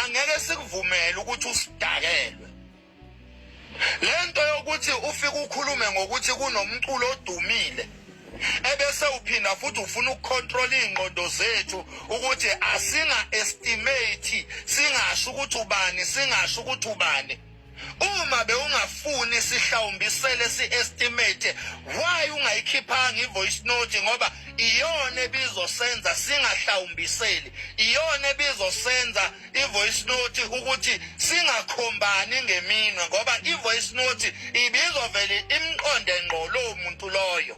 Angeke sikuvumele ukuthi usidakelwe. Lento yokuthi ufike ukhulume ngokuthi kunomculo odumile ebese uphinda futhi ufuna ukucontrol ingqondo zethu ukuthi asinga estimate singasho ukuthi ubani singasho ukuthi ubani. Uma beungafuni sihlawumbisele si-estimate, why ungayikhiphanga i-voice note? Ngoba iyona ebizosenza singahlawumbiseli, iyona ebizosenza i-voice note ukuthi singakhombani ngeminwe, ngoba i-voice note ibizovele imqonde ngqo lowo muntu loyo.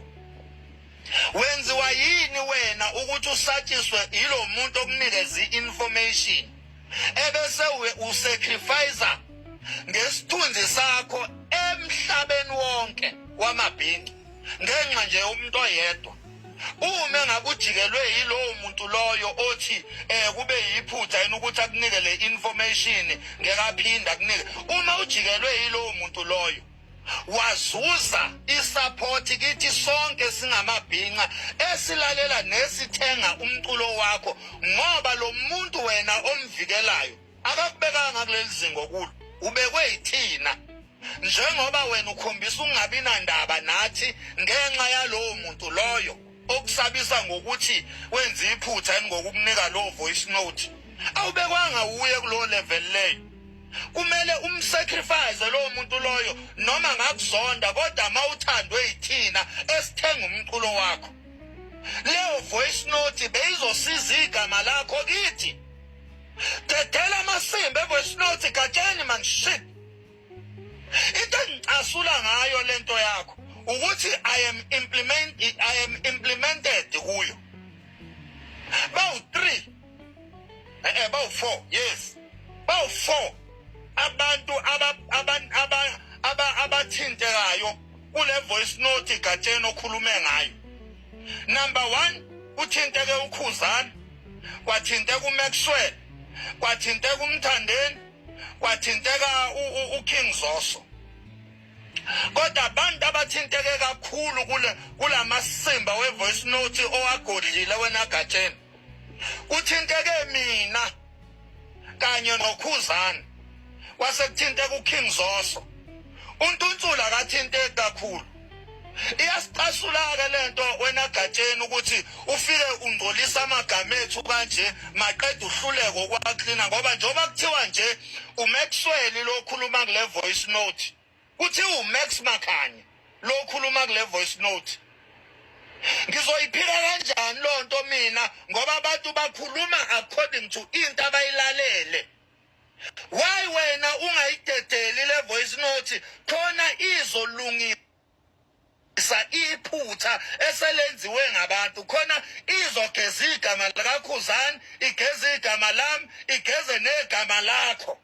Wenziwa yini wena ukuthi usatshiswe yilo muntu okunikeza i-information ebese usacrifice ngesithunzi sakho emhlabeni wonke wamabhinqa ngenxa nje umuntu oyedwa? Uma ngakujikelwe yilowo muntu loyo othi kube yiphutha yini ukuthi akunike le information ngekaphinda akunike, uma ujikelwe yilowo muntu loyo wazuza isupport kithi sonke singamabhinqa esilalela nesithenga umculo wakho, ngoba lo muntu wena omvikelayo akakubekanga kuleli zingo kulo, ubekwe yithina. Njengoba wena ukhombisa ungabi nandaba nathi ngenxa yalowo muntu loyo okusabisa ngokuthi wenza iphutha ngokukunika lo voice note, awubekwanga uye kulo level leyo. Kumele umsacrifice lo muntu loyo noma ngakuzonda, kodwa mawuthandwe yithina esithenga umculo wakho. Leyo voice note beyizosiza igama lakho kithi. Tethela amasimba voice note gatsheni man shit. Into engicasula ngayo lento yakho ukuthi I am implemented kuyo. Bawu-3 bawu-4, yes, bawu-4 abantu abathintekayo kule voice note gatsheni okhulume ngayo. Number 1, uthinteke uKhuzani, kwathinteka uMaxwell, kwathinteka uMthandeni, kwathinteka uKing Zoso. Kodwa abantu abathinteke kakhulu kulamasimba we-voice note owagodlile wena gatsheni, kuthinteke mina kanye noKhuzani, kwasekuthinteka uKing Zoso. uNtuntula akathinteki kakhulu. Iyasicasula-ke lento wena gatsheni ukuthi ufike ungcolisa amagama ethu kanje maqeda uhluleko kwaklina, ngoba njengoba kuthiwa nje uMaxwell lo khuluma kule voice note, kuthi uMax Makhanye lo khuluma kule voice note. Ngizoyiphika kanjani lo nto mina ngoba abantu bakhuluma according to into abayilalele? Why wena ungayidedeli le voice note khona izolungisa iphutha eselenziwe ngabantu, khona izogeza igama likaKhuzani, igeze igama lami, igeze negama lakho?